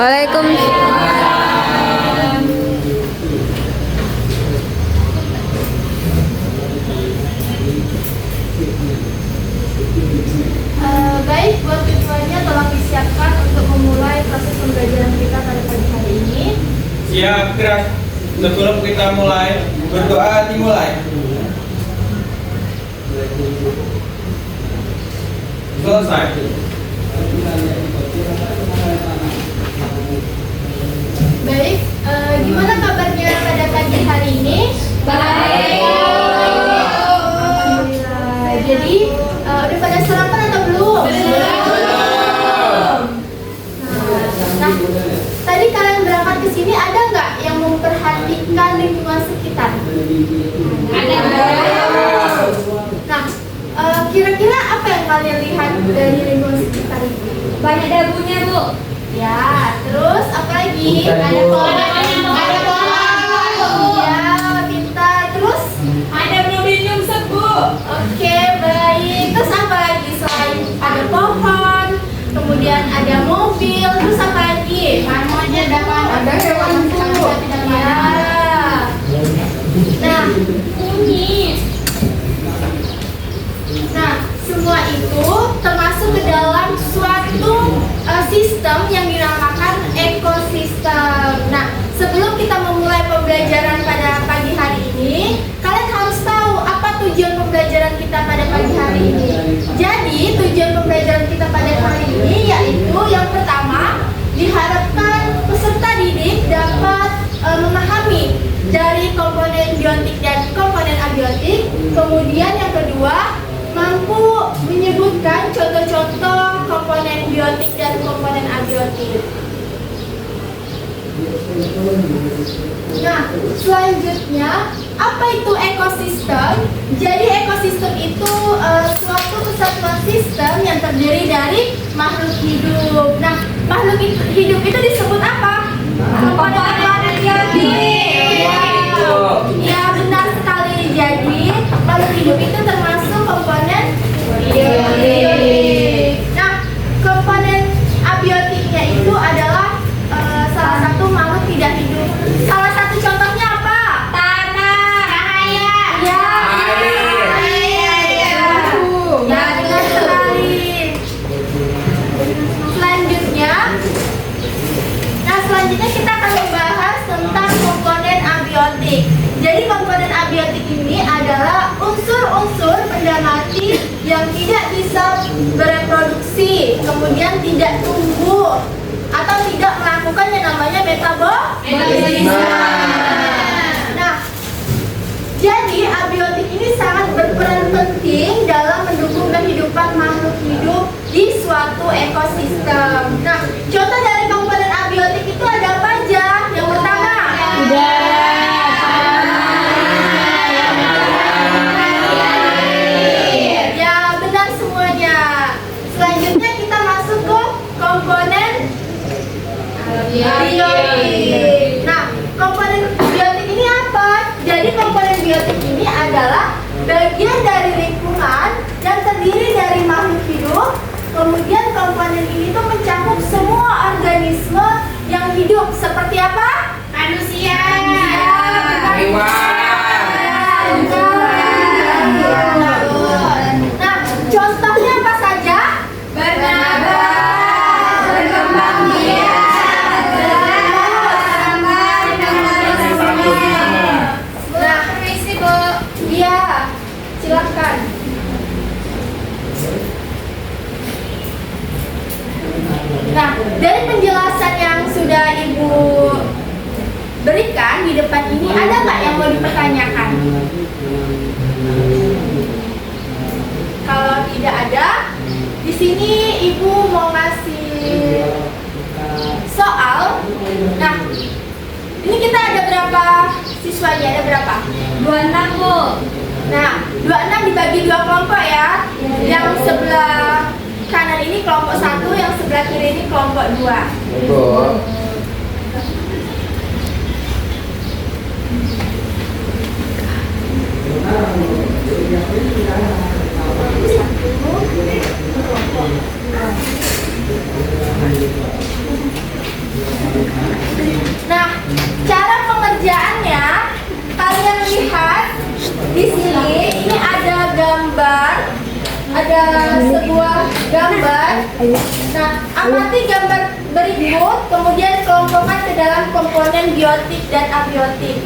Waalaikumsalam. Baik, buat siswanya tolong disiapkan untuk memulai proses pembelajaran kita pada pagi hari ini. Siap, keras. Sebelum kita mulai, berdoa dimulai. Selesai. Baik, gimana kabarnya pada pagi hari ini? Baik. Alhamdulillah. Jadi, udah pada sarapan atau belum? Nah, tadi kalian berangkat ke sini ada nggak yang memperhatikan lingkungan sekitar? Ada. Nah, kira-kira apa yang kalian lihat dari lingkungan sekitar itu? Banyak dagunya, Bu. Ya, terus apa lagi? Ada pohon. Ya, pintar. Terus? Ada mobil nyungsep, Bu. Oke, baik. Terus apa lagi selain ada pohon, kemudian ada mobil, terus apa lagi? Ada hewan Bu. Ya. Nah, semua itu termasuk ke dalam suatu sistem yang dinamakan ekosistem. Nah, sebelum kita memulai pembelajaran pada pagi hari ini, kalian harus tahu apa tujuan pembelajaran kita pada pagi hari ini. Jadi, tujuan pembelajaran kita pada hari ini yaitu yang pertama, diharapkan peserta didik dapat memahami dari komponen biotik dan komponen abiotik. Kemudian yang kedua, mampu menyebutkan contoh-contoh komponen biotik dan komponen abiotik. Nah, selanjutnya, apa itu ekosistem? Jadi ekosistem itu suatu kesatuan sistem yang terdiri dari makhluk hidup. Nah, makhluk hidup itu disebut apa? Komponen biotik. Ya, benar sekali. Jadi makhluk hidup itu termasuk komponen biotik. Nah, komponen abiotiknya itu adalah salah satu makhluk tidak hidup. Salah satu contohnya apa? Tanah. Cahaya. Ya. Ya, benar sekali. Selanjutnya kita akan membahas tentang komponen abiotik. Jadi komponen abiotik ini adalah unsur-unsur benda mati yang tidak bisa bereproduksi, kemudian tidak tumbuh atau tidak melakukan yang namanya metabolisme. Nah, jadi abiotik ini sangat berperan penting dalam mendukung kehidupan makhluk hidup di suatu ekosistem. Nah, contoh dari komponen abiotik itu ada apa aja? Yang pertama, ya, benar semuanya. Selanjutnya kita masuk ke komponen biotik. Nah, komponen biotik ini apa? Jadi komponen biotik ini adalah bagian dari lingkungan yang terdiri dari makhluk hidup. Kemudian komponen ini tuh mencakup semua organisme yang hidup. Seperti apa? Manusia. Nah, contohnya apa saja? Bernafas, berkembang biak, Nah, permisi, Bu. iya, silakan. Nah, dari penjelasan yang sudah Ibu berikan di depan ini, ada nggak yang mau dipertanyakan? Kalau tidak ada, di sini Ibu mau ngasih soal. Nah, ini kita ada berapa siswanya? Ada berapa? 26, Bu. Nah, 26 dibagi dua kelompok ya. Yang sebelah kanan ini kelompok 1, yang sebelah kiri ini kelompok 2. Betul. di sini ini ada gambar, ada sebuah gambar. Nah, amati gambar berikut, kemudian kelompokkan ke dalam komponen biotik dan abiotik.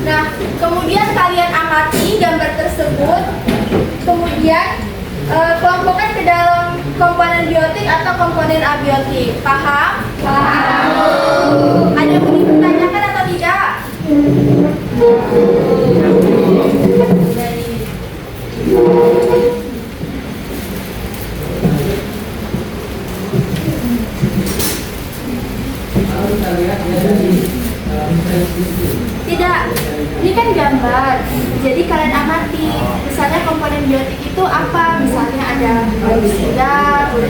Nah, kemudian kalian amati gambar tersebut, kemudian kelompokkan ke dalam komponen biotik atau komponen abiotik. Paham? Paham. Ada yang ingin ditanyakan atau tidak? Tidak, ini kan gambar. Jadi kalian amati, misalnya komponen biotik itu apa? Misalnya ada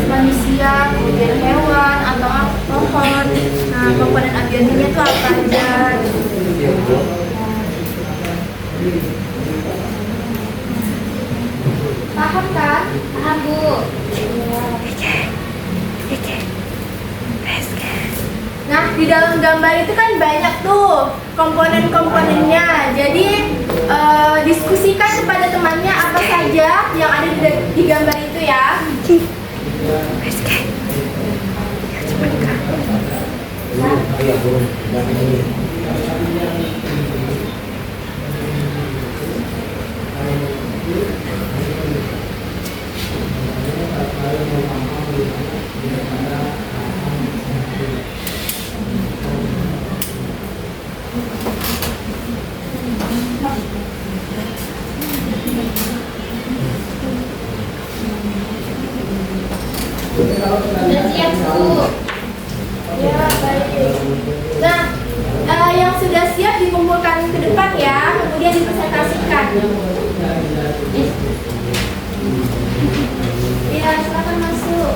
manusia, kemudian hewan atau pohon. Nah, komponen abiotiknya itu apa aja? Paham kan? Paham, Bu. Nah, di dalam gambar itu kan banyak tuh komponen-komponennya. Jadi diskusikan kepada temannya apa saja yang ada di gambar itu ya. Sudah siap, Bu. Ya, baik. Nah, yang sudah siap dikumpulkan ke depan ya, kemudian dipresentasikan. Ya, silakan masuk.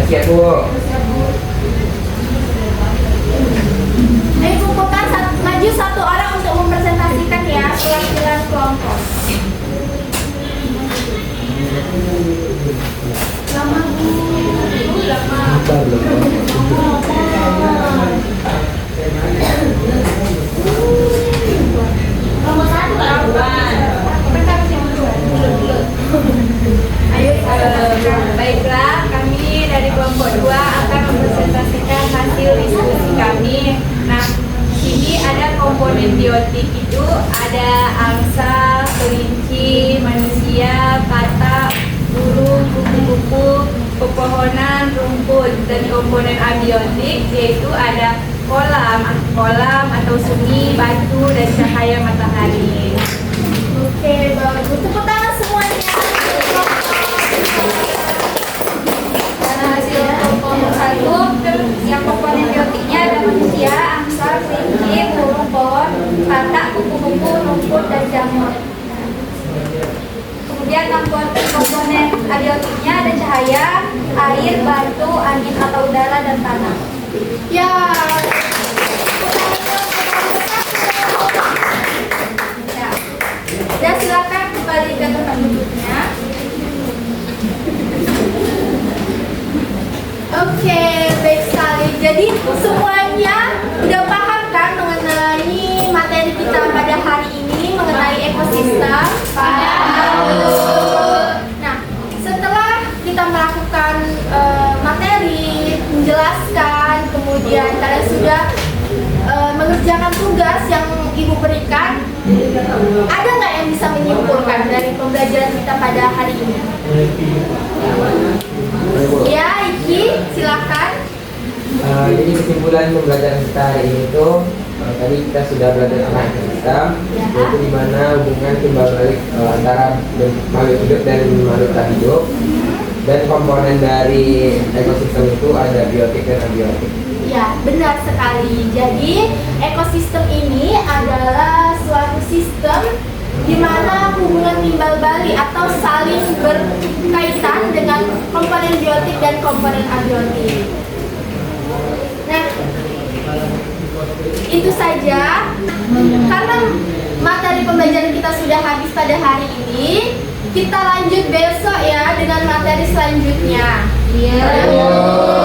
Siap, Bu. Ayo kumpulkan maju satu orang untuk mempresentasikan ya perwakilan kelompok. Lama Bu, lama. Nomor satu kawan. Ayo Baiklah, kami dari kelompok 2 akan mempresentasikan hasil diskusi kami. Nah, sini ada komponen biotik itu ada angsa, kelinci, manusia, katak, burung, kupu-kupu, pepohonan, rumput. Dan komponen abiotik yaitu ada kolam atau sungai, batu, dan cahaya matahari. Oke, bagus. Tepuk tangan semuanya. Hasil komponen 1 yang komponen biotiknya ada manusia, angsa, kelinci, burung, pohon, katak, kupu-kupu, rumput, dan jamur. Kemudian komponen abiotiknya ada cahaya, air, batu, angin atau udara, dan tanah. Ya. Ya, silakan kembali ke tempat duduknya. Oke, baik sekali. Jadi semuanya udah paham kan mengenai materi kita pada hari ini mengenai ekosistem? Paham. Nah, setelah kita melakukan materi, menjelaskan, kemudian kalian sudah mengerjakan tugas yang Ibu berikan, ada nggak yang bisa menyimpulkan dari pembelajaran kita pada hari ini? Ya, Iki, silakan. Jadi kesimpulan pembelajaran kita hari ini itu tadi kita sudah belajar tentang ekosistem, yaitu di mana hubungan timbal balik antara makhluk hidup dan makhluk tak hidup, dan komponen dari ekosistem itu ada biotik dan abiotik. Ya, benar sekali. Jadi, ekosistem ini adalah suatu sistem di mana hubungan timbal balik atau saling berkaitan dengan komponen biotik dan komponen abiotik. Nah, itu saja. Karena materi pembelajaran kita sudah habis pada hari ini, kita lanjut besok ya dengan materi selanjutnya. Iya.